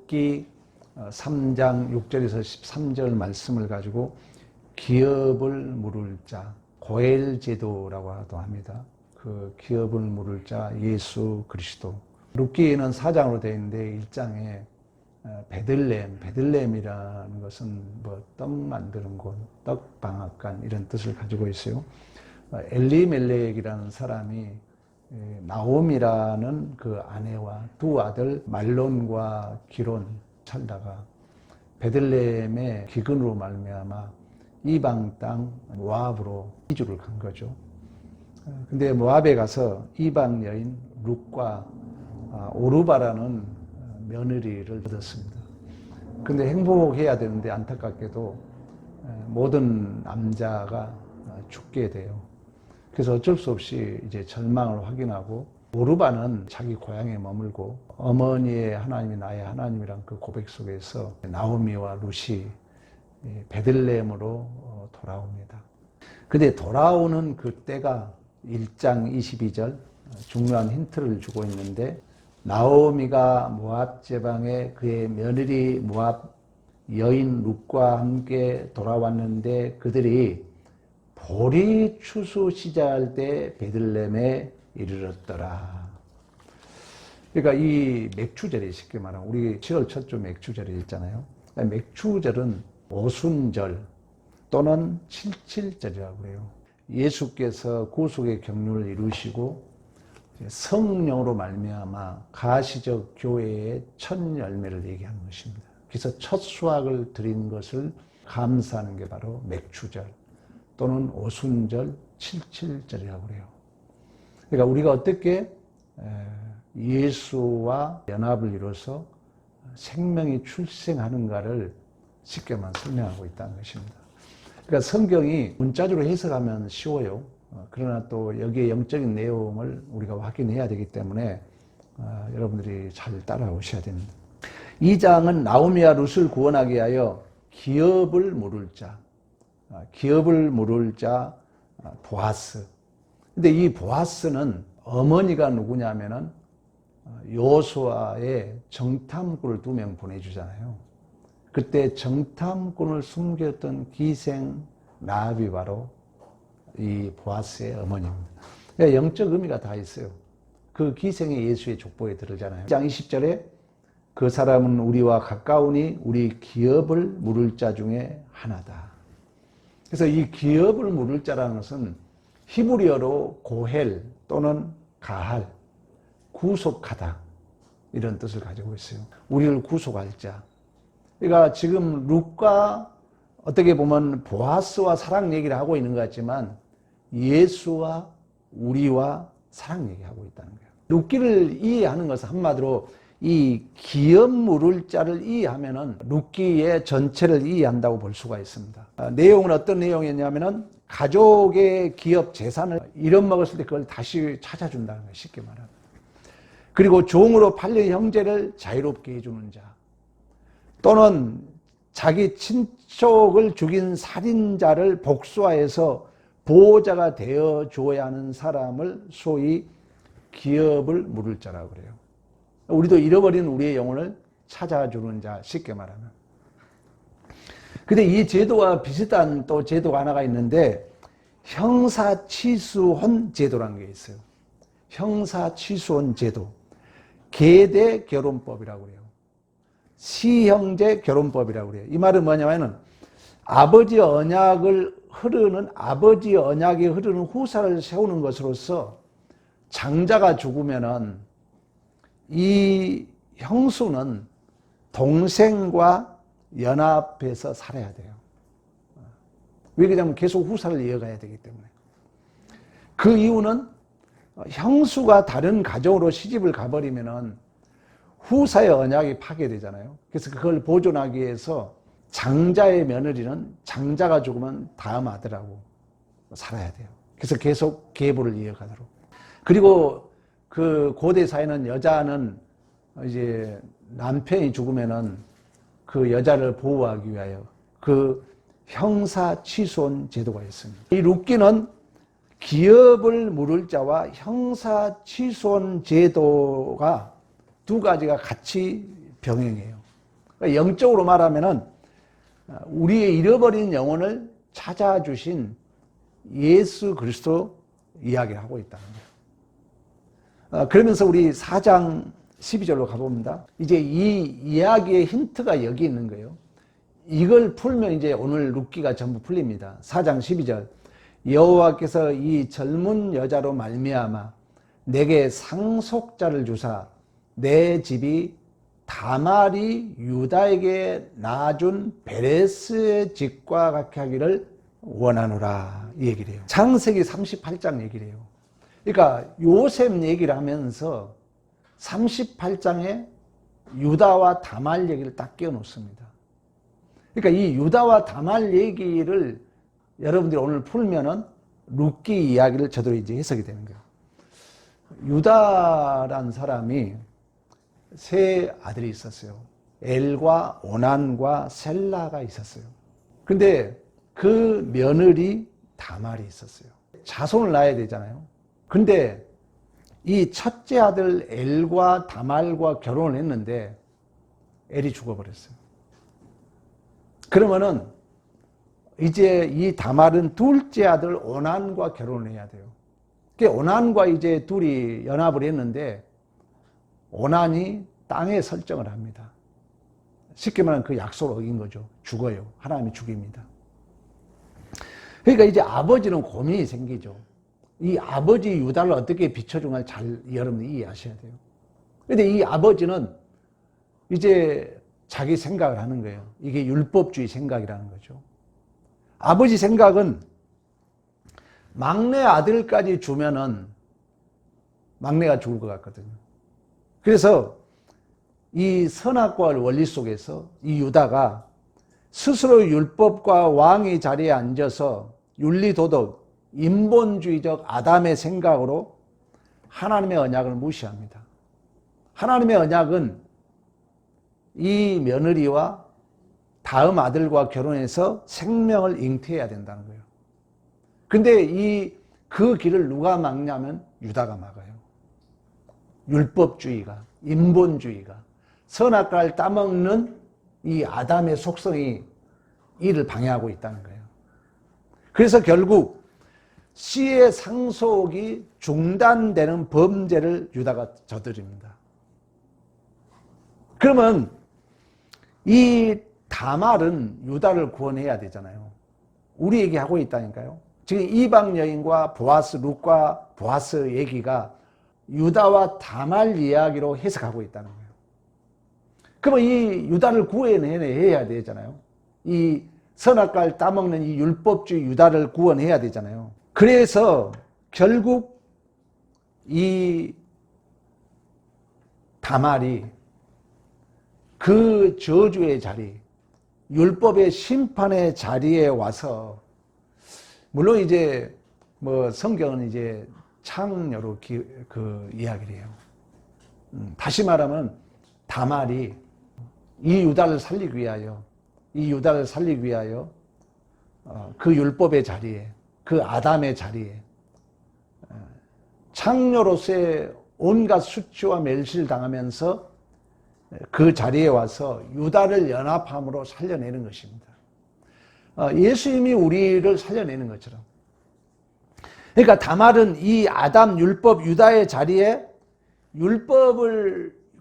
룻기 3장 6절에서 13절 말씀을 가지고 기업을 물을 자, 고엘 제도라고도 합니다. 그 기업을 물을 자 예수 그리스도. 룻기는 4장으로 되어 있는데 1장에 베들레헴이라는 것은 뭐 떡 만드는 곳, 떡 방앗간 이런 뜻을 가지고 있어요. 엘리멜렉이라는 사람이 나옴이라는 그 아내와 두 아들 말론과 기론 살다가 베들레헴의 기근으로 말미암아 이방 땅 모압으로 이주를 간 거죠. 근데 모압에 가서 이방 여인 룻과 오르바라는 며느리를 얻었습니다. 근데 행복해야 되는데 안타깝게도 모든 남자가 죽게 돼요. 그래서 어쩔 수 없이 이제 절망을 확인하고 오르바는 자기 고향에 머물고 어머니의 하나님이 나의 하나님이란 그 고백 속에서 나오미와 룻이 베들레헴으로 돌아옵니다. 근데 돌아오는 그때가 1장 22절 중요한 힌트를 주고 있는데 나오미가 모압 지방에 그의 며느리 모압 여인 룻과 함께 돌아왔는데 그들이 보리 추수 시작할 때 베들레헴에 이르렀더라. 그러니까 이 맥추절이 쉽게 말하면 우리 7월 첫 주 맥추절이 있잖아요. 맥추절은 오순절 또는 칠칠절이라고 해요. 예수께서 구속의 경륜을 이루시고 성령으로 말미암아 가시적 교회의 첫 열매를 얘기하는 것입니다. 그래서 첫 수확을 드린 것을 감사하는 게 바로 맥추절 또는 오순절, 칠칠절이라고 해요. 그러니까 우리가 어떻게 예수와 연합을 이뤄서 생명이 출생하는가를 쉽게만 설명하고 있다는 것입니다. 그러니까 성경이 문자적으로 해석하면 쉬워요. 그러나 또 여기에 영적인 내용을 우리가 확인해야 되기 때문에 여러분들이 잘 따라오셔야 됩니다. 2장은 나오미와 룻을 구원하기 위하여 기업을 물을 자, 보아스. 근데 이 보아스는 어머니가 누구냐면은 여호수아의 정탐꾼을 2명 보내주잖아요. 그때 정탐꾼을 숨겼던 기생 라합이 바로 이 보아스의 어머니입니다. 그러니까 영적 의미가 다 있어요. 그 기생이 예수의 족보에 들어잖아요. 1장 20절에 그 사람은 우리와 가까우니 우리 기업을 물을 자 중에 하나다. 그래서 이 기업을 물을 자라는 것은 히브리어로 고헬 또는 가할, 구속하다 이런 뜻을 가지고 있어요. 우리를 구속할 자. 그러니까 지금 룻과 어떻게 보면 보아스와 사랑 얘기를 하고 있는 것 같지만 예수와 우리와 사랑 얘기하고 있다는 거예요. 룻기를 이해하는 것은 한마디로 이 기업 물을 자를 이해하면은 룻기의 전체를 이해한다고 볼 수가 있습니다. 내용은 어떤 내용이었냐면은 가족의 기업 재산을 잃어먹었을 때 그걸 다시 찾아준다는 거예요. 쉽게 말하면. 그리고 종으로 팔린 형제를 자유롭게 해주는 자. 또는 자기 친족을 죽인 살인자를 복수하여서 보호자가 되어 줘야 하는 사람을 소위 기업을 물을 자라고 그래요. 우리도 잃어버린 우리의 영혼을 찾아주는 자, 쉽게 말하면. 근데 이 제도와 비슷한 또 제도가 하나가 있는데 형사취수혼 제도라는 게 있어요. 형사취수혼 제도. 계대 결혼법이라고 해요. 시형제 결혼법이라고 그래요. 이 말은 뭐냐면은 아버지 언약이 흐르는 후사를 세우는 것으로서 장자가 죽으면은 이 형수는 동생과 연합해서 살아야 돼요. 왜 그러냐면 계속 후사를 이어가야 되기 때문에. 그 이유는 형수가 다른 가정으로 시집을 가버리면은 후사의 언약이 파괴되잖아요. 그래서 그걸 보존하기 위해서 장자의 며느리는 장자가 죽으면 다음 아들하고 살아야 돼요. 그래서 계속 계보를 이어가도록. 그리고 그 고대 사회는 여자는 이제 남편이 죽으면은 그 여자를 보호하기 위하여 그 형사 취소원 제도가 있습니다. 이 룻기는 기업을 물을 자와 형사 취소원 제도가 두 가지가 같이 병행해요. 그러니까 영적으로 말하면은 우리의 잃어버린 영혼을 찾아주신 예수 그리스도 이야기를 하고 있다는 거예요. 그러면서 우리 4장 12절로 가봅니다. 이제 이 이야기의 힌트가 여기 있는 거예요. 이걸 풀면 이제 오늘 룻기가 전부 풀립니다. 4장 12절. 여호와께서 이 젊은 여자로 말미암아 내게 상속자를 주사 내 집이 다말이 유다에게 낳아준 베레스의 집과 같게 하기를 원하노라, 이 얘기를 해요. 창세기 38장 얘기를 해요. 그러니까 요셉 얘기를 하면서 38장에 유다와 다말 얘기를 딱 끼워 놓습니다. 그러니까 이 유다와 다말 얘기를 여러분들이 오늘 풀면은 룻기 이야기를 저대로 이제 해석이 되는 거예요. 유다란 사람이 세 아들이 있었어요. 엘과 오난과 셀라가 있었어요. 근데 그 며느리 다말이 있었어요. 자손을 낳아야 되잖아요. 근데 이 첫째 아들 엘과 다말과 결혼을 했는데 엘이 죽어버렸어요. 그러면은 이제 이 다말은 둘째 아들 오난과 결혼을 해야 돼요. 오난과 이제 둘이 연합을 했는데 오난이 땅에 설정을 합니다. 쉽게 말하면 그 약속을 어긴 거죠. 죽어요. 하나님이 죽입니다. 그러니까 이제 아버지는 고민이 생기죠. 이 아버지 유다를 어떻게 비춰주는가 잘 여러분들이 이해하셔야 돼요. 그런데 이 아버지는 이제 자기 생각을 하는 거예요. 이게 율법주의 생각이라는 거죠. 아버지 생각은 막내 아들까지 주면은 막내가 죽을 것 같거든요. 그래서 이 선악과 원리 속에서 이 유다가 스스로 율법과 왕의 자리에 앉아서 윤리도덕, 인본주의적 아담의 생각으로 하나님의 언약을 무시합니다. 하나님의 언약은 이 며느리와 다음 아들과 결혼해서 생명을 잉태해야 된다는 거예요. 근데 그 길을 누가 막냐면 유다가 막아요. 율법주의가, 인본주의가, 선악과를 따먹는 이 아담의 속성이 이를 방해하고 있다는 거예요. 그래서 결국 씨의 상속이 중단되는 범죄를 유다가 저지릅니다. 그러면 이 다말은 유다를 구원해야 되잖아요. 우리 얘기하고 있다니까요. 지금 이방 여인과 보아스, 룻과 보아스 얘기가 유다와 다말 이야기로 해석하고 있다는 거예요. 그러면 이 유다를 구원해야 되잖아요. 이 선악과를 따먹는 이 율법주의 유다를 구원해야 되잖아요. 그래서 결국 이 다말이 그 저주의 자리, 율법의 심판의 자리에 와서, 물론 이제 뭐 성경은 이제 창녀로 이야기를 해요. 다시 말하면 다말이 이 유다를 살리기 위하여 그 율법의 자리에, 그 아담의 자리에 창녀로서의 온갖 수치와 멸시를 당하면서 그 자리에 와서 유다를 연합함으로 살려내는 것입니다. 예수님이 우리를 살려내는 것처럼. 그러니까 다말은 이 아담 율법 유다의 자리에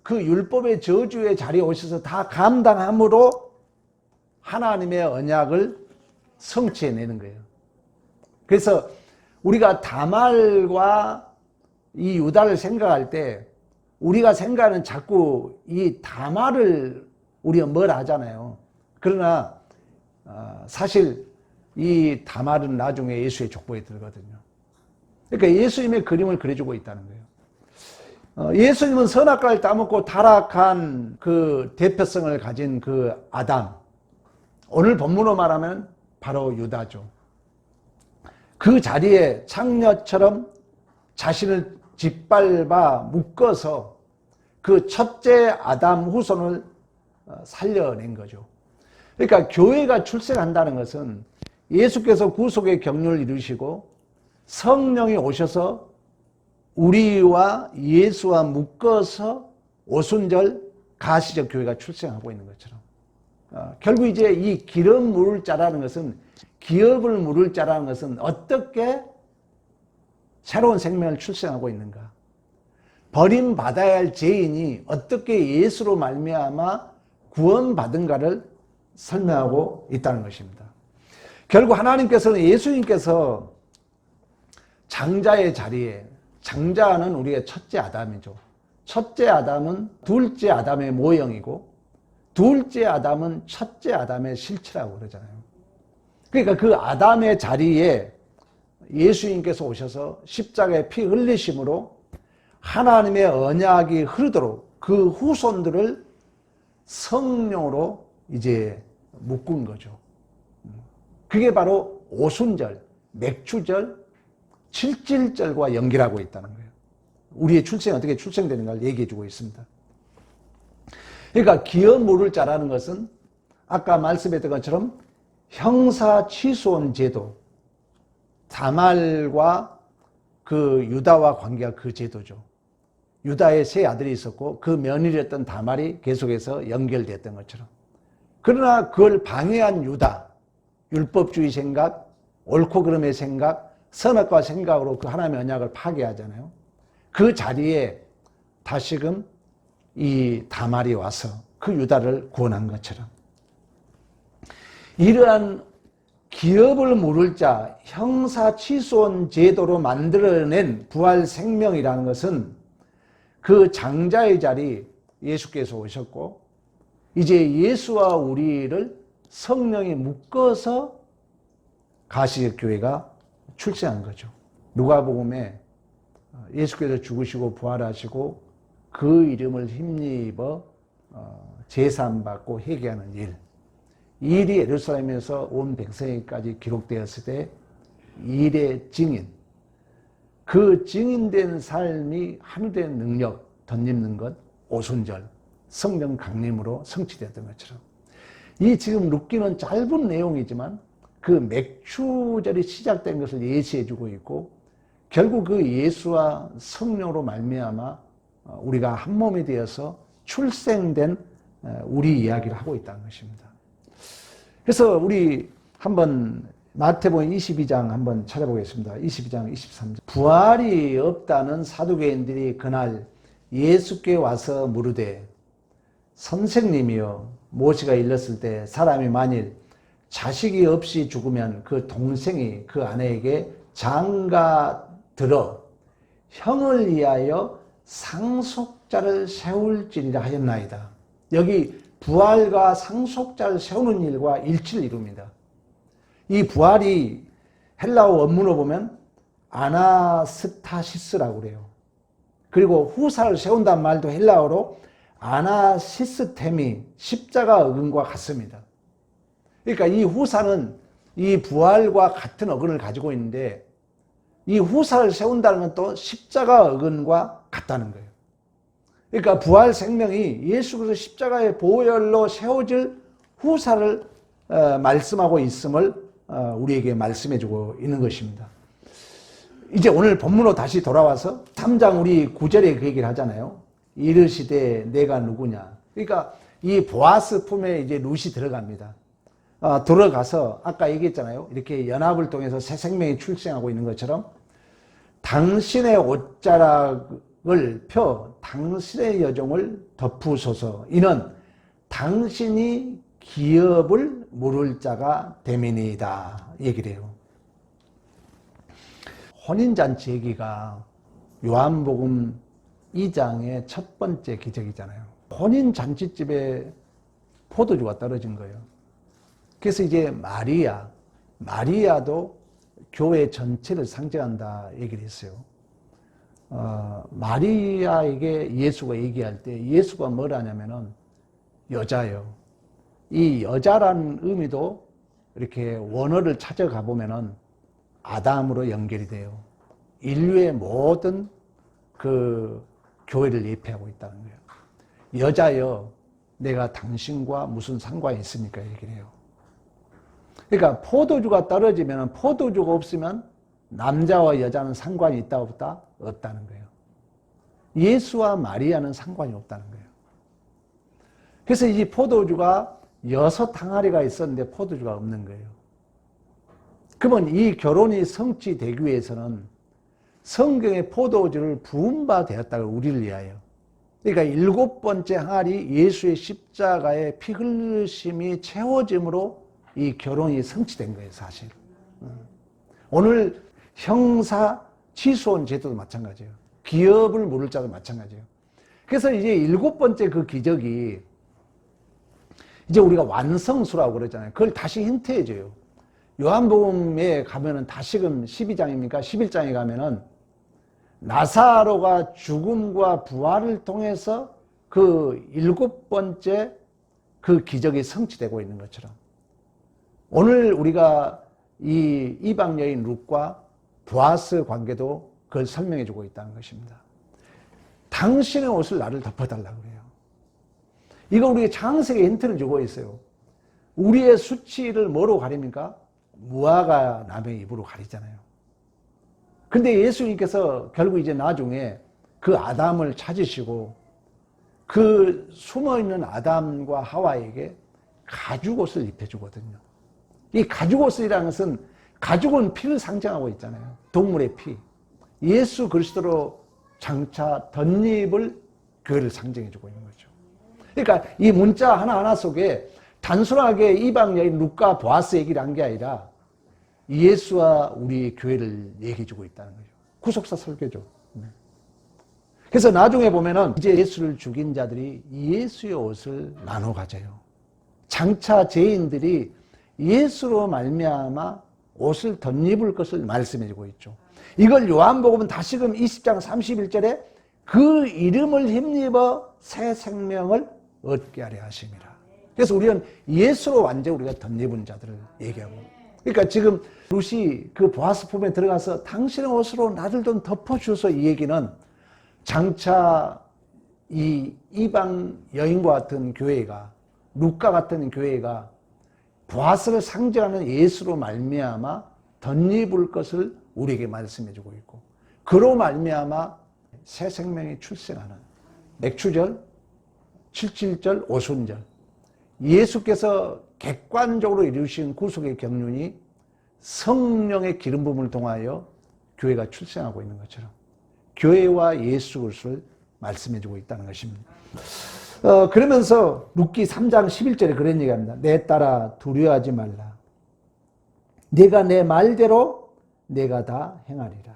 그 율법의 저주의 자리에 오셔서 다 감당함으로 하나님의 언약을 성취해내는 거예요. 그래서 우리가 다말과 이 유다를 생각할 때 우리가 생각하는 자꾸 이 다말을 우리가 뭐라 하잖아요. 그러나 사실 이 다말은 나중에 예수의 족보에 들거든요. 그러니까 예수님의 그림을 그려주고 있다는 거예요. 예수님은 선악과를 따먹고 타락한 그 대표성을 가진 그 아담, 오늘 본문으로 말하면 바로 유다죠. 그 자리에 창녀처럼 자신을 짓밟아 묶어서 그 첫째 아담 후손을 살려낸 거죠. 그러니까 교회가 출생한다는 것은 예수께서 구속의 경륜을 이루시고 성령이 오셔서 우리와 예수와 묶어서 오순절 가시적 교회가 출생하고 있는 것처럼 결국 이제 이 기름 물을 자라는 것은 기업을 물을 자라는 것은 어떻게 새로운 생명을 출생하고 있는가, 버림받아야 할 죄인이 어떻게 예수로 말미암아 구원받은가를 설명하고 있다는 것입니다. 결국 하나님께서는 예수님께서 장자의 자리에, 장자는 우리의 첫째 아담이죠. 첫째 아담은 둘째 아담의 모형이고 둘째 아담은 첫째 아담의 실체라고 그러잖아요. 그러니까 그 아담의 자리에 예수님께서 오셔서 십자가에 피 흘리심으로 하나님의 언약이 흐르도록 그 후손들을 성령으로 이제 묶은 거죠. 그게 바로 오순절, 맥추절, 칠칠절과 연결하고 있다는 거예요. 우리의 출생이 어떻게 출생되는가를 얘기해 주고 있습니다. 그러니까 기업 물을 자라는 것은 아까 말씀했던 것처럼 형사 취소원 제도, 다말과 그 유다와 관계가 그 제도죠. 유다의 세 아들이 있었고 그 며느리였던 다말이 계속해서 연결됐던 것처럼. 그러나 그걸 방해한 유다, 율법주의 생각, 옳고 그름의 생각, 선악과 생각으로 그 하나님의 언약을 파괴하잖아요. 그 자리에 다시금 이 다말이 와서 그 유다를 구원한 것처럼 이러한 기업을 물을 자, 형사취소원 제도로 만들어낸 부활 생명이라는 것은 그 장자의 자리 예수께서 오셨고 이제 예수와 우리를 성령이 묶어서 가시적 교회가 출생한 거죠. 누가복음에 예수께서 죽으시고 부활하시고 그 이름을 힘입어 제사함받고 회개하는 일이 예루살렘에서 온 백성에게까지 기록되었을 때 일의 증인, 그 증인된 삶이 한우된 능력 덧입는 것, 오순절, 성령 강림으로 성취되었던 것처럼 이 지금 룻기는 짧은 내용이지만 그 맥추절이 시작된 것을 예시해주고 있고 결국 그 예수와 성령으로 말미암아 우리가 한 몸이 되어서 출생된 우리 이야기를 하고 있다는 것입니다. 그래서 우리 한번 마태복음 22장 한번 찾아보겠습니다. 22장 23절. 부활이 없다는 사두개인들이 그날 예수께 와서 물으되 선생님이여 모세가 일렀을 때 사람이 만일 자식이 없이 죽으면 그 동생이 그 아내에게 장가 들어 형을 위하여 상속자를 세울지니라 하였나이다. 여기 부활과 상속자를 세우는 일과 일치를 이룹니다. 이 부활이 헬라어 원문으로 보면 아나스타시스라고 그래요. 그리고 후사를 세운다는 말도 헬라어로 아나시스템이 십자가 어근과 같습니다. 그러니까 이 후사는 이 부활과 같은 어근을 가지고 있는데 이 후사를 세운다는 건 또 십자가 어근과 같다는 거예요. 그러니까 부활 생명이 예수 그리스도 십자가의 보혈로 세워질 후사를 말씀하고 있음을 우리에게 말씀해주고 있는 것입니다. 이제 오늘 본문으로 다시 돌아와서 3장 우리 9절에 그 얘기를 하잖아요. 이르시되 내가 누구냐. 그러니까 이 보아스 품에 이제 룻이 들어갑니다. 들어가서 아까 얘기했잖아요. 이렇게 연합을 통해서 새 생명이 출생하고 있는 것처럼 당신의 옷자락을 펴 당신의 여종을 덮으소서. 이는 당신이 기업을 물을 자가 됨이니이다. 얘기를 해요. 혼인잔치 얘기가 요한복음 2장의 첫 번째 기적이잖아요. 혼인잔치집에 포도주가 떨어진 거예요. 그래서 이제 마리아도 교회 전체를 상징한다 얘기를 했어요. 마리아에게 예수가 얘기할 때 예수가 뭐라 하냐면은 여자요. 이 여자라는 의미도 이렇게 원어를 찾아가 보면은 아담으로 연결이 돼요. 인류의 모든 그 교회를 예표하고 있다는 거예요. 여자여, 내가 당신과 무슨 상관이 있습니까? 얘기를 해요. 그러니까 포도주가 떨어지면 포도주가 없으면 남자와 여자는 상관이 있다 없다? 없다는 거예요. 예수와 마리아는 상관이 없다는 거예요. 그래서 이 포도주가 6항아리가 있었는데 포도주가 없는 거예요. 그러면 이 결혼이 성취되기 위해서는 성경의 포도주를 부은 바 되었다고 우리를 위하여. 그러니까 7번째 항아리 예수의 십자가의 피 흘리심이 채워짐으로 이 결혼이 성취된 거예요, 사실. 오늘 형사 취소원 제도도 마찬가지예요. 기업을 물을 자도 마찬가지예요. 그래서 이제 7번째 그 기적이 이제 우리가 완성수라고 그러잖아요. 그걸 다시 힌트해줘요. 요한복음에 가면은 다시금 12장입니까? 11장에 가면은 나사로가 죽음과 부활을 통해서 그 7번째 그 기적이 성취되고 있는 것처럼 오늘 우리가 이 이방 여인 룻과 보아스 관계도 그걸 설명해 주고 있다는 것입니다. 당신의 옷을 나를 덮어달라고 그래요. 이거 우리에게 창세기 힌트를 주고 있어요. 우리의 수치를 뭐로 가립니까? 무화과 나무의 잎으로 가리잖아요. 근데 예수님께서 결국 이제 나중에 그 아담을 찾으시고 그 숨어있는 아담과 하와에게 가죽옷을 입혀주거든요. 이 가죽옷이라는 것은 가죽은 피를 상징하고 있잖아요. 동물의 피. 예수 그리스도로 장차 덧입을 교회를 상징해주고 있는 거죠. 그러니까 이 문자 하나하나 속에 단순하게 이방 여인 룻과 보아스 얘기를 한 게 아니라 예수와 우리 교회를 얘기해주고 있다는 거죠. 구속사 설교죠. 그래서 나중에 보면은 이제 예수를 죽인 자들이 예수의 옷을 나눠 가져요. 장차 죄인들이 예수로 말미암아 옷을 덧입을 것을 말씀해주고 있죠. 이걸 요한복음은 다시금 20장 31절에 그 이름을 힘입어 새 생명을 얻게 하려 하심이라. 그래서 우리는 예수로 완전히 우리가 덧입은 자들을 얘기하고, 그러니까 지금 룻이 그 보아스 품에 들어가서 당신의 옷으로 나를 좀 덮어주소, 이 얘기는 장차 이 이방 여인과 같은 교회가, 룻과 같은 교회가 보아스를 상징하는 예수로 말미암아 덧입을 것을 우리에게 말씀해주고 있고, 그로 말미암아 새 생명이 출생하는 맥추절, 77절, 오순절, 예수께서 객관적으로 이루신 구속의 경륜이 성령의 기름 부음을 통하여 교회가 출생하고 있는 것처럼 교회와 예수 그리스도를 말씀해주고 있다는 것입니다. 그러면서 룻기 3장 11절에 그런 얘기합니다. 내 딸아 두려워하지 말라. 네가 내 말대로 내가 다 행하리라.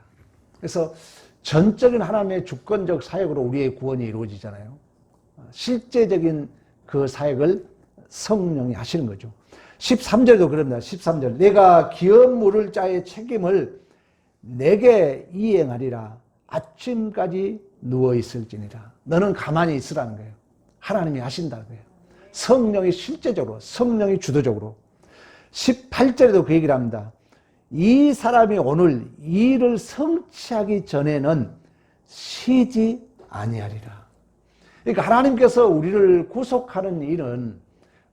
그래서 전적인 하나님의 주권적 사역으로 우리의 구원이 이루어지잖아요. 실제적인 그 사역을 성령이 하시는 거죠. 13절도 그럽니다. 13절. 내가 기업 물을 자의 책임을 내게 이행하리라. 아침까지 누워있을지니라. 너는 가만히 있으라는 거예요. 하나님이 하신다는 거예요. 성령이 실제적으로, 성령이 주도적으로. 18절에도 그 얘기를 합니다. 이 사람이 오늘 이 일을 성취하기 전에는 쉬지 아니하리라. 그러니까 하나님께서 우리를 구속하는 일은,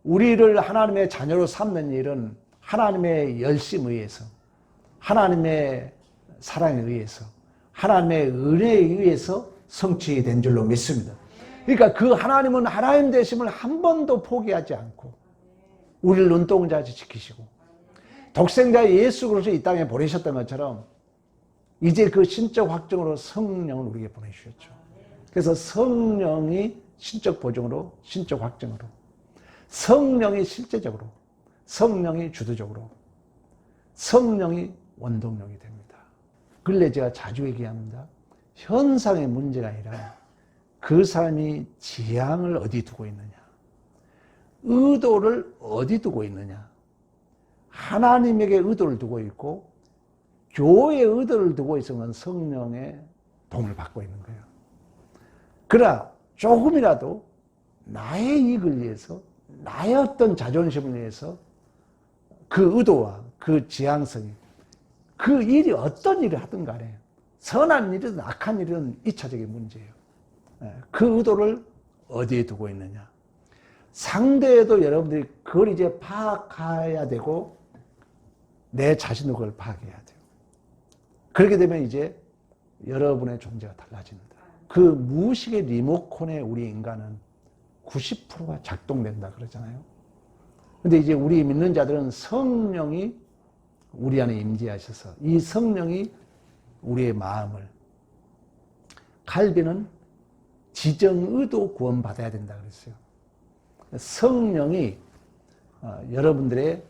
우리를 하나님의 자녀로 삼는 일은 하나님의 열심에 의해서, 하나님의 사랑에 의해서, 하나님의 은혜에 의해서 성취된 줄로 믿습니다. 그러니까 그 하나님은 하나님 되심을 한 번도 포기하지 않고 우리를 눈동자같이 지키시고, 독생자 예수 그리스도 이 땅에 보내셨던 것처럼 이제 그 신적 확정으로 성령을 우리에게 보내주셨죠. 그래서 성령이 신적 보증으로, 신적 확정으로, 성령이 실제적으로, 성령이 주도적으로, 성령이 원동력이 됩니다. 근래 제가 자주 얘기합니다. 현상의 문제가 아니라 그 사람이 지향을 어디 두고 있느냐, 의도를 어디 두고 있느냐. 하나님에게 의도를 두고 있고 교회의 의도를 두고 있으면 성령의 도움을 받고 있는 거예요. 그러나 조금이라도 나의 이익을 위해서, 나의 어떤 자존심을 위해서 그 의도와 그 지향성이, 그 일이 어떤 일을 하든 간에 선한 일이든 악한 일이든 2차적인 문제예요. 그 의도를 어디에 두고 있느냐. 상대에도 여러분들이 그걸 이제 파악해야 되고 내 자신도 그걸 파악해야 돼요. 그렇게 되면 이제 여러분의 존재가 달라집니다. 그 무의식의 리모컨에 우리 인간은 90%가 작동된다 그러잖아요. 근데 이제 우리 믿는 자들은 성령이 우리 안에 임재하셔서 이 성령이 우리의 마음을, 칼빈은 지정의도 구원받아야 된다 그랬어요. 성령이 여러분들의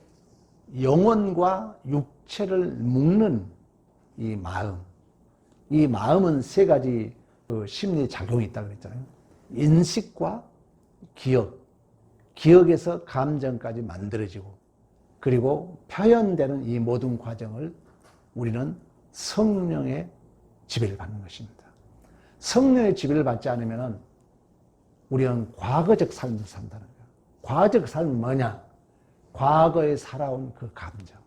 영혼과 육체를 묶는 이 마음은 세 가지 심리 작용이 있다고 그랬잖아요. 인식과 기억에서 감정까지 만들어지고, 그리고 표현되는 이 모든 과정을 우리는 성령의 지배를 받는 것입니다. 성령의 지배를 받지 않으면 우리는 과거적 삶을 산다는 거예요. 과거적 삶은 뭐냐? 과거에 살아온 그 감정.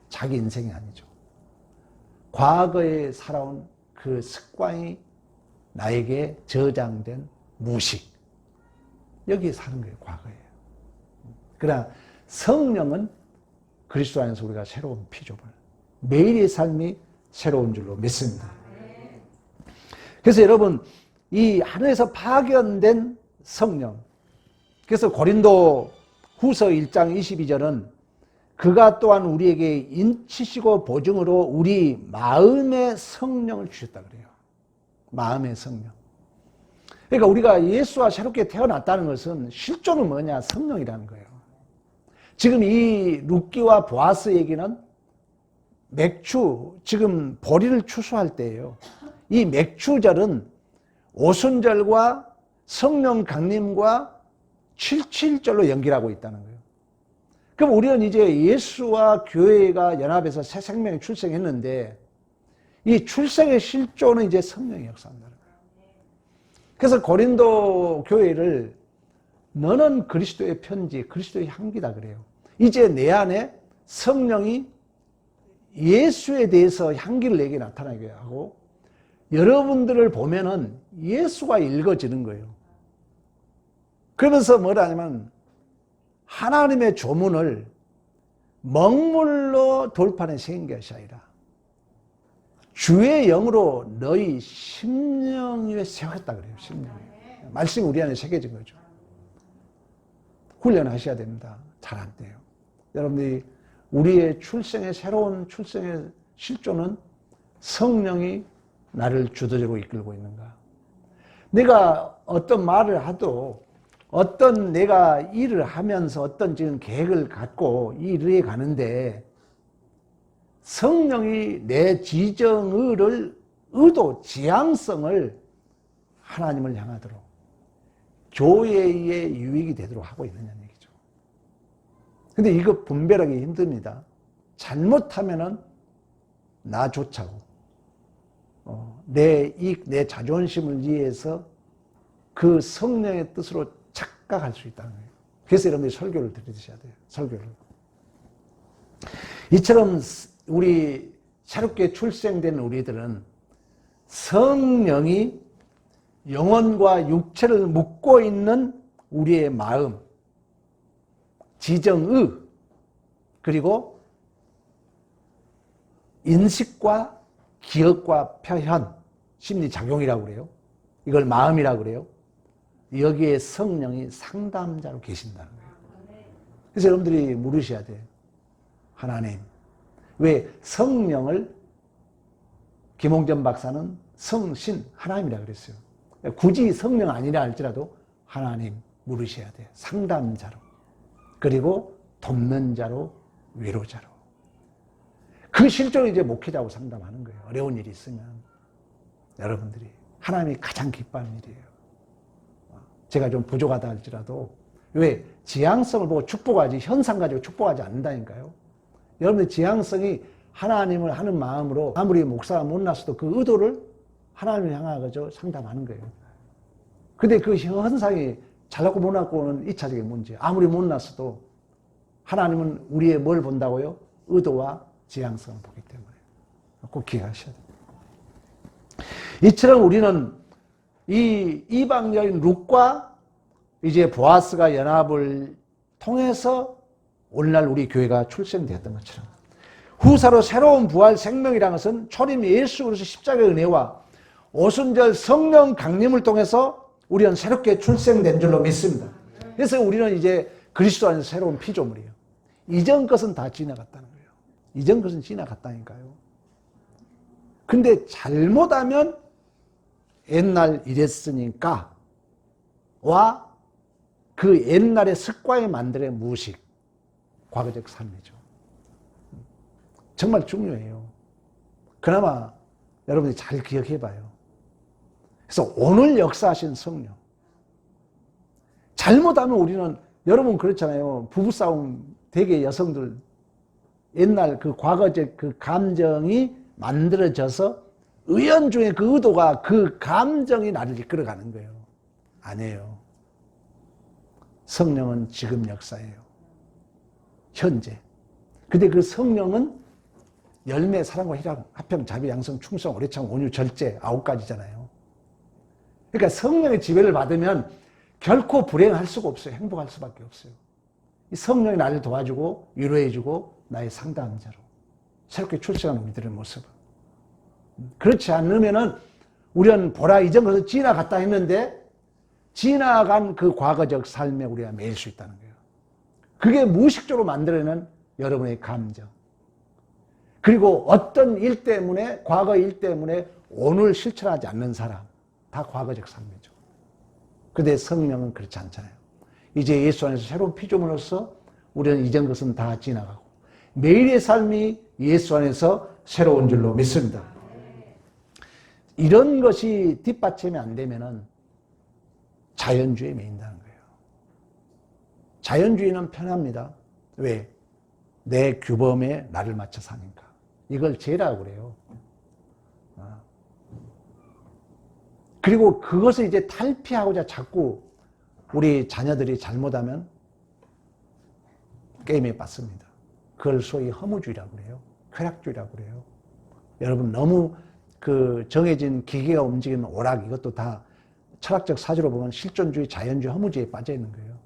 자기 인생이 아니죠. 과거에 살아온 그 습관이 나에게 저장된 무식. 여기에 사는 거예요, 과거에. 그러나 성령은 그리스도 안에서 우리가 새로운 피조물, 매일의 삶이 새로운 줄로 믿습니다. 그래서 여러분, 이 하늘에서 파견된 성령, 그래서 고린도 후서 1장 22절은 그가 또한 우리에게 인치시고 보증으로 우리 마음의 성령을 주셨다 그래요. 마음의 성령. 그러니까 우리가 예수와 새롭게 태어났다는 것은 실존은 뭐냐? 성령이라는 거예요. 지금 이 룻기와 보아스 얘기는 맥추, 지금 보리를 추수할 때예요. 이 맥추절은 오순절과 성령 강림과 77절로 연결하고 있다는 거예요. 그럼 우리는 이제 예수와 교회가 연합해서 새 생명이 출생했는데 이 출생의 실존은 이제 성령이 역사한다는 거예요. 그래서 고린도 교회를 너는 그리스도의 편지, 그리스도의 향기다 그래요. 이제 내 안에 성령이 예수에 대해서 향기를 내게 나타나게 하고 여러분들을 보면은 예수가 읽어지는 거예요. 그러면서 뭐라냐면 하나님의 조문을 먹물로 돌판에 새긴 것이 아니라 주의 영으로 너희 심령 위에 세웠다 그래요. 심령 위에. 말씀이 우리 안에 새겨진 거죠. 훈련하셔야 됩니다. 잘 안 돼요. 여러분들이 우리의 출생의 새로운 출생의 실존은 성령이 나를 주도적으로 이끌고 있는가. 내가 어떤 말을 하도 어떤 내가 일을 하면서 어떤 지금 계획을 갖고 일을 해 가는데 성령이 내 지정의를 의도, 지향성을 하나님을 향하도록 교회의 유익이 되도록 하고 있느냐는 얘기죠. 근데 이거 분별하기 힘듭니다. 잘못하면은 나조차고 내 자존심을 위해서 그 성령의 뜻으로 착각할 수 있다는 거예요. 그래서 여러분들이 설교를 들으셔야 돼요. 설교를. 이처럼 우리 새롭게 출생된 우리들은 성령이 영혼과 육체를 묶고 있는 우리의 마음, 지정의, 그리고 인식과 기억과 표현, 심리작용이라고 그래요. 이걸 마음이라고 그래요. 여기에 성령이 상담자로 계신다는 거예요. 그래서 여러분들이 물으셔야 돼요. 하나님, 왜 성령을 김홍전 박사는 성신, 하나님이라고 그랬어요. 굳이 성령 아니라 할지라도 하나님 물으셔야 돼요. 상담자로. 그리고 돕는 자로, 위로자로. 그 실존을 이제 목회자하고 상담하는 거예요. 어려운 일이 있으면. 여러분들이. 하나님이 가장 기뻐하는 일이에요. 제가 좀 부족하다 할지라도. 왜? 지향성을 보고 축복하지, 현상 가지고 축복하지 않는다니까요. 여러분들 지향성이 하나님을 하는 마음으로 아무리 목사가 못났어도 그 의도를 하나님을 향하여 상담하는 거예요. 근데 그 현상이 잘났고 못났고는 2차적인 문제. 아무리 못났어도 하나님은 우리의 뭘 본다고요? 의도와 지향성을 보기 때문에. 꼭 기억하셔야 됩니다. 이처럼 우리는 이 이방여인 룻과 이제 보아스가 연합을 통해서 오늘날 우리 교회가 출생되었던 것처럼 후사로 새로운 부활 생명이라는 것은 초림 예수 그리스도 십자가의 은혜와 오순절 성령 강림을 통해서 우리는 새롭게 출생된 줄로 믿습니다. 그래서 우리는 이제 그리스도 안에서 새로운 피조물이에요. 이전 것은 다 지나갔다는 거예요. 이전 것은 지나갔다니까요. 근데 잘못하면 옛날 이랬으니까 와 그 옛날의 습관에 만들어 무식, 과거적 삶이죠. 정말 중요해요. 그나마 여러분이 잘 기억해 봐요. 그래서 오늘 역사하신 성령. 잘못하면 우리는, 여러분 그렇잖아요. 부부싸움 대개 여성들 옛날 그 과거적 그 감정이 만들어져서 의연중에 그 의도가 그 감정이 나를 이끌어가는 거예요. 아니에요. 성령은 지금 역사예요. 현재. 근데 그 성령은 열매, 사랑과 희락, 화평, 자비, 양성, 충성, 오래참, 온유, 절제 9가지잖아요. 그러니까 성령의 지배를 받으면 결코 불행할 수가 없어요. 행복할 수밖에 없어요. 이 성령이 나를 도와주고 위로해주고 나의 상담자로 새롭게 출생하는 우리들의 모습을. 그렇지 않으면은 우리는 보라 이전 것을 지나갔다 했는데 지나간 그 과거적 삶에 우리가 매일 수 있다는 거예요. 그게 무의식적으로 만들어내는 여러분의 감정. 그리고 어떤 일 때문에, 과거 일 때문에 오늘 실천하지 않는 사람, 다 과거적 삶이죠. 근데 성령은 그렇지 않잖아요. 이제 예수 안에서 새로운 피조물로서 우리는 이전 것은 다 지나가고 매일의 삶이 예수 안에서 새로운 줄로 믿습니다. 이런 것이 뒷받침이 안 되면은 자연주의에 매인다는 거예요. 자연주의는 편합니다. 왜? 내 규범에 나를 맞춰 사니까. 이걸 죄라고 그래요. 그리고 그것을 이제 탈피하고자 자꾸 우리 자녀들이 잘못하면 게임에 빠집니다. 그걸 소위 허무주의라고 그래요. 쾌락주의라고 그래요. 여러분 너무 그 정해진 기계가 움직이는 오락, 이것도 다 철학적 사주로 보면 실존주의, 자연주의, 허무주의에 빠져 있는 거예요.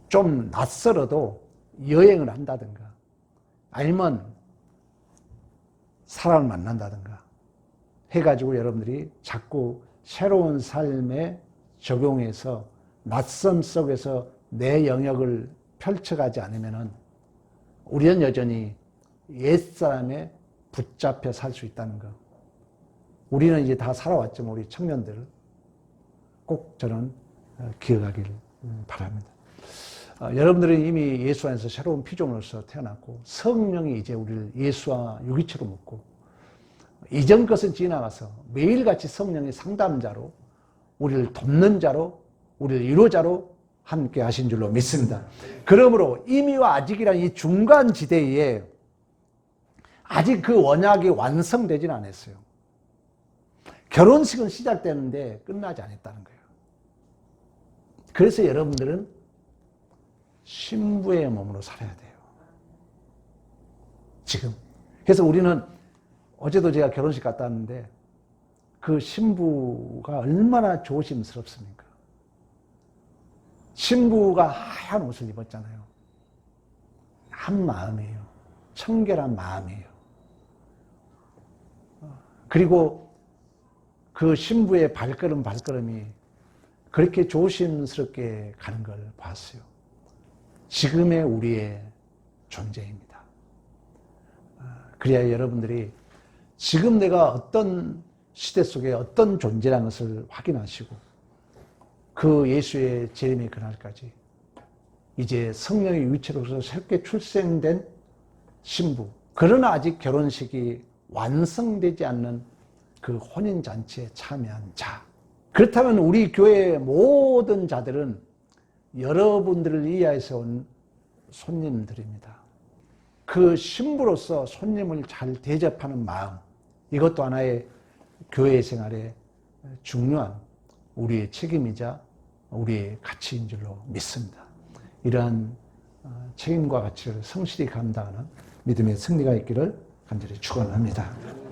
좀 낯설어도 여행을 한다든가 아니면 사람을 만난다든가 해가지고 여러분들이 자꾸 새로운 삶에 적용해서 낯선 속에서 내 영역을 펼쳐가지 않으면은 우리는 여전히 옛사람에 붙잡혀 살 수 있다는 거. 우리는 이제 다 살아왔지만 우리 청년들 꼭 저는 기억하기를 바랍니다. 여러분들은 이미 예수 안에서 새로운 피조물로서 태어났고 성령이 이제 우리를 예수와 유기체로 묶고 이전 것은 지나가서 매일같이 성령의 상담자로 우리를 돕는 자로 우리를 위로자로 함께 하신 줄로 믿습니다. 그러므로 이미와 아직이라는 이 중간 지대에 아직 그 언약이 완성되지는 않았어요. 결혼식은 시작되는데 끝나지 않았다는 거예요. 그래서 여러분들은 신부의 몸으로 살아야 돼요. 지금. 그래서 우리는 어제도 제가 결혼식 갔다 왔는데 그 신부가 얼마나 조심스럽습니까? 신부가 하얀 옷을 입었잖아요. 한 마음이에요. 청결한 마음이에요. 그리고 그 신부의 발걸음이 그렇게 조심스럽게 가는 걸 봤어요. 지금의 우리의 존재입니다. 그래야 여러분들이 지금 내가 어떤 시대 속에 어떤 존재라는 것을 확인하시고 그 예수의 재림의 그날까지 이제 성령의 유체로서 새롭게 출생된 신부, 그러나 아직 결혼식이 완성되지 않는 그 혼인잔치에 참여한 자. 그렇다면 우리 교회의 모든 자들은 여러분들을 위하여서 온 손님들입니다. 그 신부로서 손님을 잘 대접하는 마음, 이것도 하나의 교회 생활의 중요한 우리의 책임이자 우리의 가치인 줄로 믿습니다. 이러한 책임과 가치를 성실히 감당하는 믿음의 승리가 있기를 간절히 축원합니다.